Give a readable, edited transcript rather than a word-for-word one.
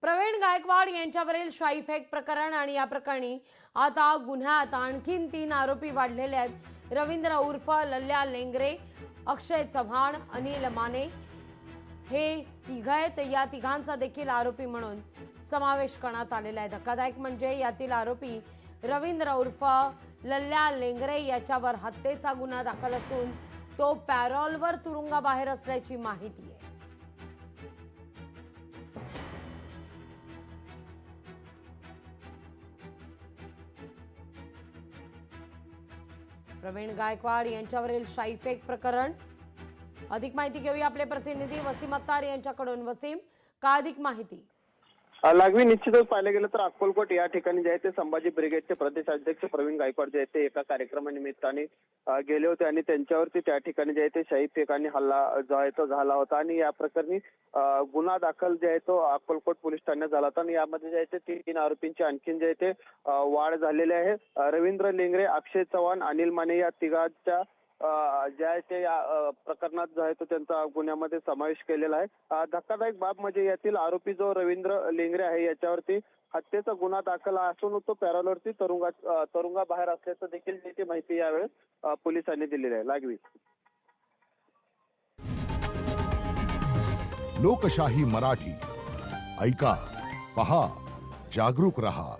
प्रवीण गायकवाड यांच्यावरील शाईफेक प्रकरण आणि या प्रकरणी आता गुन्ह्यात आणखीन 3 आरोपी वाढलेले आहेत। रवींद्र उर्फ लल्या लेंगरे, अक्षय चव्हाण, अनिल माने हे तिघ आहेत। या तिघांचा देखील आरोपी म्हणून समावेश करण्यात आलेला आहे। धक्कादायक म्हणजे यातील आरोपी रवींद्र उर्फ लल्या लेंगरे याच्यावर हत्येचा गुन्हा दाखल असून तो पॅरोलवर तुरुंगाबाहेर असल्याची माहिती आहे। प्रवीण गायकवाड यांच्यावरील शाईफेक प्रकरण, अधिक माहिती घेऊया आपले प्रतिनिधी वसीम अत्तार यांच्याकडून। वसीम, का अधिक माहिती? लागवी निश्चितच पाहिलं गेलं तर अक्कलकोट या ठिकाणी जे आहे ते संभाजी ब्रिगेडचे प्रदेश अध्यक्ष प्रवीण गायकवाड जे आहेत ते एका कार्यक्रमानिमित्ताने गेले होते आणि त्यांच्यावरती त्या ठिकाणी जे आहे ते शाही फेकाने हल्ला जो आहे तो झाला होता आणि या प्रकरणी गुन्हा दाखल जे आहे तो अक्कलकोट पोलीस ठाण्यात झाला होता आणि यामध्ये जे आहे ते 3 आरोपींची आणखीन जे आहे ते वाढ झालेली आहे। रवींद्र लेंगरे, अक्षय चव्हाण, अनिल माने या तिघांच्या जे आहे ते या प्रकरणात जो आहे तो त्यांचा गुन्ह्यामध्ये समावेश केलेला आहे। धक्कादायक बाब म्हणजे यातील आरोपी जो रवींद्र लेंगरे आहे याच्यावरती हत्येचा गुन्हा दाखल असून तो पॅरोलवरती तुरुंगाबाहेर असल्याचं देखील त्याची माहिती यावेळेस पोलिसांनी दिलेली आहे। लागवी लोकशाही मराठी ऐका, पहा, जागरूक रहा।